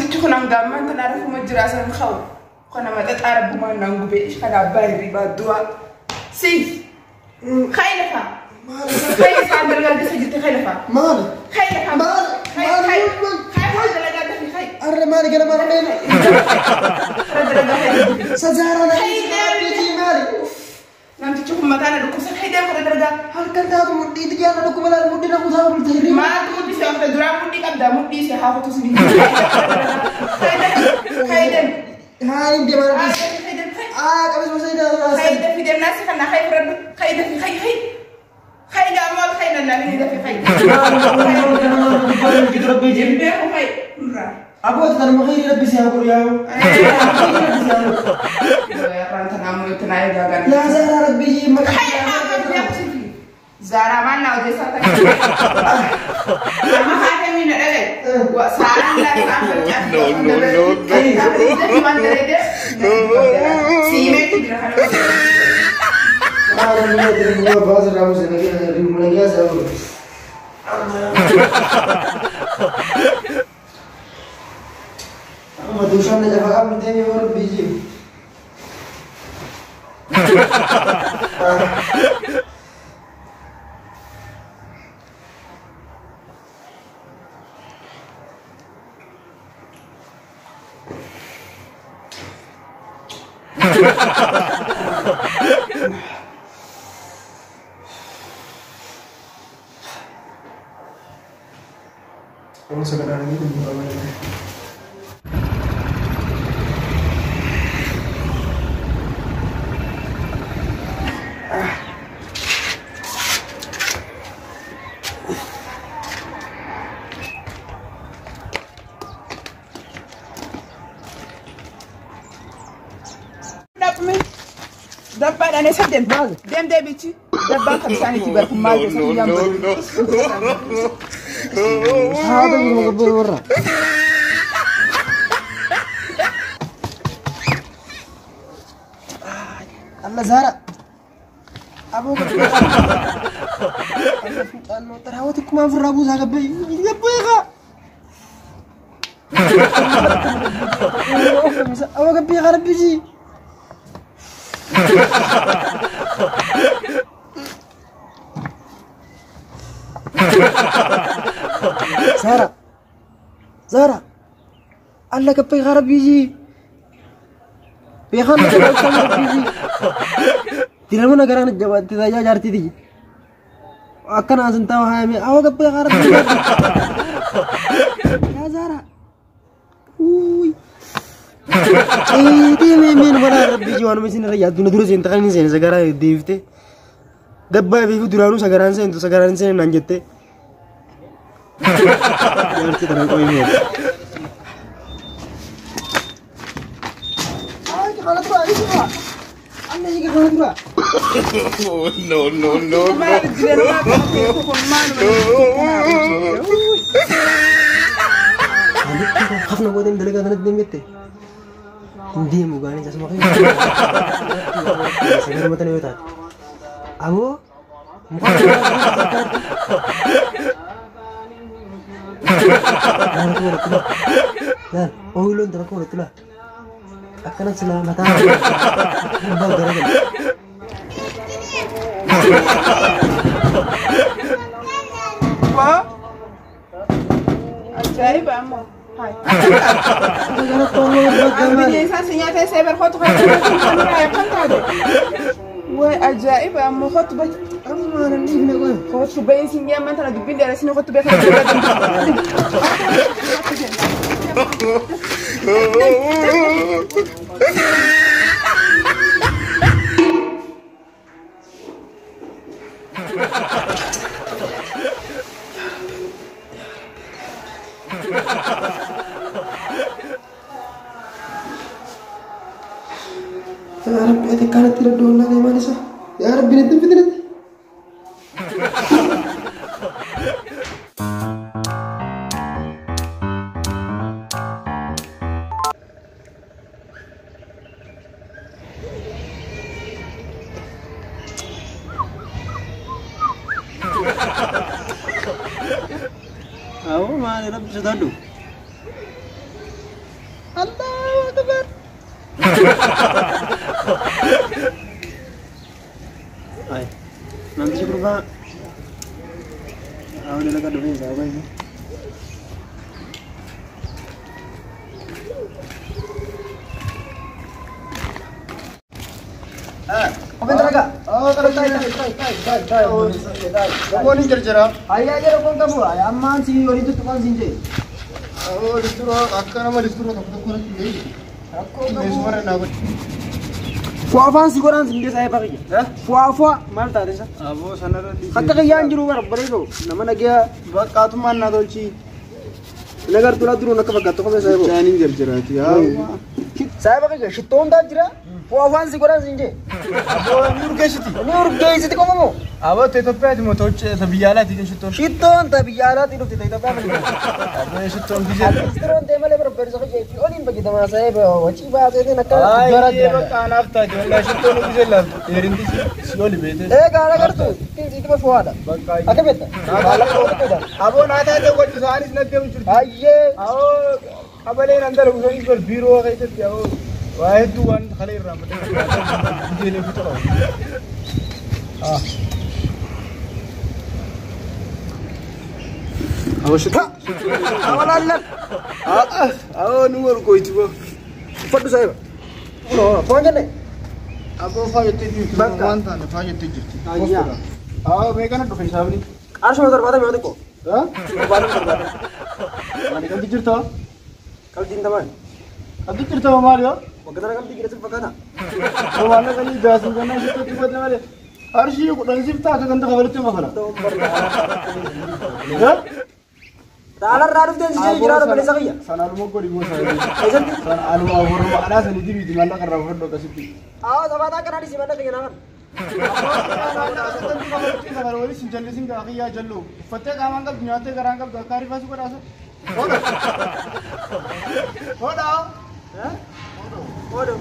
تكون عن قام أنت نعرف مجراسا خو كنا ما تتعرف بما نعقوب إيش كذا بايري بدوا سيف خيلفة خيلفة عند الجالس جت خيلفة مال خيلفة مال خيلفة عند الجالس في خيل أنا مالك أنا مالك سجارة خيل مالك نعم تشوف مكان الكوسة خيدم كذا درجة هل كنت هذا مدي تجي أنا لكم ولا مدي نقول هذا بالتهريب ما تمدي سيف تدرى مدي كذا مدي سيف هاخد تسدي خيدم هاي دي ما نبي خيدم كم اسمه سيدا خيدم في دم ناس كنا خيد رد خيدم في خيد خيد أمال خيد النبي ده في خيد كده ربي جيب ده خيد أبو أتذكر مخير ربي سيأكل ياهو يا رانت نامو يتناي جاكان يا زهرة ربي جيب مكان زارا ما ناودي ساتك ما خاطر من الألي وسارا لا سافر Vamos a ganar aquí. Dabba da ne sadden dem de bici dabba kan sani ti bar kuma da sai yamba هذا اللي مقبل ورا الله زهرة أبوك أنا تراوتك ما في الرابوس هذا بي يبيها أبوك بيها ربي جي زهرة زهرة الله كبي غرب يجي بيخان نجار كم يجي تلمون نجاران الجواد تزايا جارتي دي أكن أنت وهاي مي أو كبي غرب يجي يا زهرة وي إيه مين ولا ربي جوان مسين ريا دون دروس إنت كان نسين سكرا ديفته قبّا بيفو درانو سكران سين تو سكران سين نانجته جارتي ترى کوئی نہیں آج غلط رہا ہے اللہ یہ غلط رہا no خفنا قدام دلقا كانت دمته دي مغاني جسم اخي سكر متن يوتا ابو dan oh lu ntar aku udah akan selamat wah ajaib amma hai ini sasinya teh saya berfoto kan ajaib amma khutbah أما أنا نيجي نقول خذ بين سنين ما أنت لا تبين درس إنه خذ بين يا رب هذه كانت تردو الله ما نسى يا رب ندم في ندم أو ما رب ستادو ما أقول لك أدو فين ساوي وبنت رجع Kau ni kerja ayah aja kau kamu ayah aman sih orang itu tukang sinjai Oh, distro, akka nama distro tak tahu mana ni. aku Ni semua nak. fuafan sih korang sinjai saya pakai fuafa mal tak ada sah Abo sana tu. kata kayan juru kan beritu nama nagia Buat kau tu mana tu ci. negar tulah turun nak pakai tukang saya bu Jani kerja tu. Ya. saya pakai shiton dah jira fuafan sih korang sinjai Abo ni urus tu. ini urut gay sih kamu Abo tu pet mau tu sebiala tu shiton. shiton tapi jalan itu tidak apa apa Abo shiton bija. Istron tema le berber so je olin bagi teman saya bawa ciba itu nak Ay, juara ye kan after tu. La shiton ni bija la. Erin tu sioli bete. gara kartu tin itu berfuada apa beta kalau kau itu Abo nada tu kau tu sahaja nak dia ucur. aye Abo abale nanti ucur itu berbiro kayak tu. Abo wah tu kan khalir ram. Dia ni betul. Ah. Abo shiton. awalan Nomor kau itu. foto saya no phone jane Abo faham tu. Bangka. Mantan faham tu je. iya Mereka nak dokter sahaja ni. arus motor pada mau dekko Hah? baru berbeda Mana kan dijur tu? kalau cinta man Kan dijur tu Mario. waktu kan tiga ratus pakana Oh mana kan ini dah sungguh nak itu tiba tiba Mario. Harus you dan sip tak akan tak kabar tu macam mana? talar raruf den sih jira beli sakya Sana alu mau di bawah saya. aisan Sana alu mau rumah ada sana di mana kan rawan dok kasih. sama tak kena di sini mana dengan Kalau ini sinjali singa akhirnya jallu. Fatih kaman kal dunia te garang kal kari pasu kau rasa. Hoda. waduh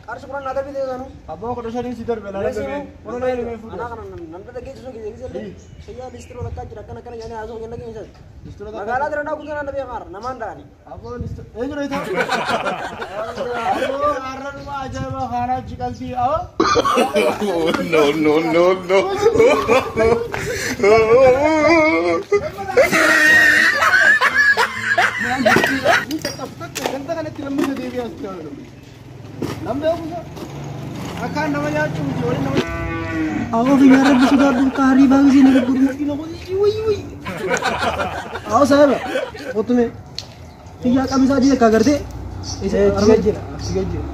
harus kurang nada video kan Abo kau dosa ni sidar bela. Mana ni ni foto. anak nanti lagi susu gitu saya distro lekat jira kana kana yani aso lagi misal Distro tak. magala terana aku kan nabi akar naman dani Abo distro. Juro itu. Abo aran mah aja mah khana cikal si. Abo. No. Ini tetap ganda kan itu lembu jadi biasa tu. Lembu apa sah? Akan namanya cuma orang namanya. aku bicara sudah kari bang sini ke guru ini aku iwi aku saya lah foto me tiga kami saja kagar deh Tiga je.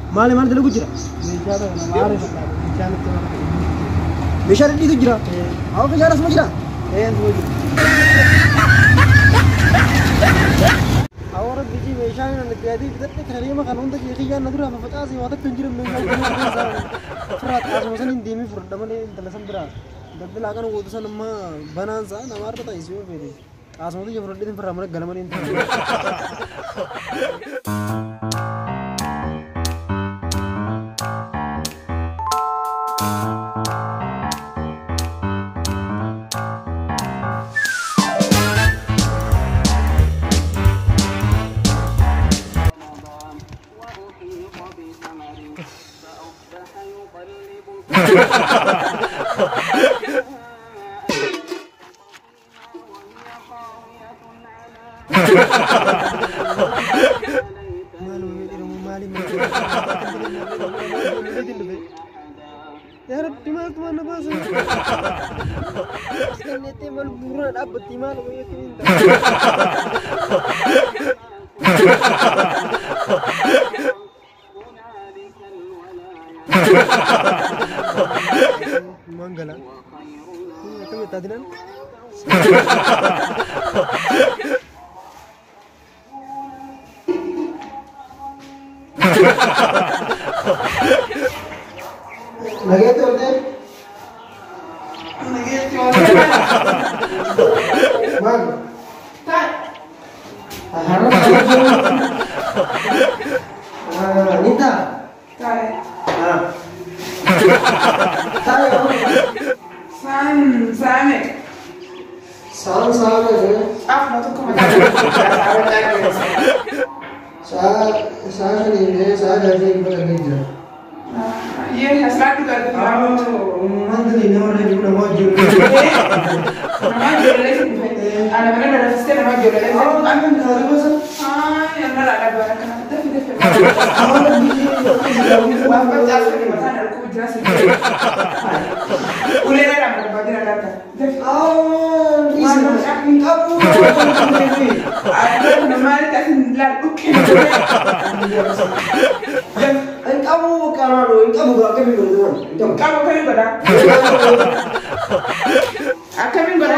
male male dulu jira Bicara nama Arif lah. Bicara tu. bicara itu jira aku bicara semua jira Tu je. orang biji bicara nanti jadi kita cari makan untuk jadi nadur apa pecah sih waktu tunjuk menjauh berat asal masan ini demi berat mana telesan berat tapi lakukan utusan nama bananza nama apa tak isu beri asal itu jauh berat itu berat mana galaman ini यार तिमाल तुम्हारा पास है इसका नेते माल बुरा अब तिमाल वो ये तीन मंगला ये तो बता देना लगे तो होते Bang. Tak. Nita. Tak. Saya. Same. Sama je. Aku tu komentar. Saya Saya ni saya jadi berkerja. biyyeen haslaa dhugaa dhugaa. Wanta inni nama reefu nama jiru. Nama ijoollee si dhufe. Ana mana dalagsitee nama ijoollee. Akan kaatu masa. Yang nara ada barang kena kita Waan facaasa ni mataan harkuu jira si ulee dha dhaan barbaadina laata. Hin qabu. Namaali taasisan laal dhukkee. Hin qabu qaraadho hin qabu akkamiin godhatu. Qabu akkamiin godha? Akkamiin godha?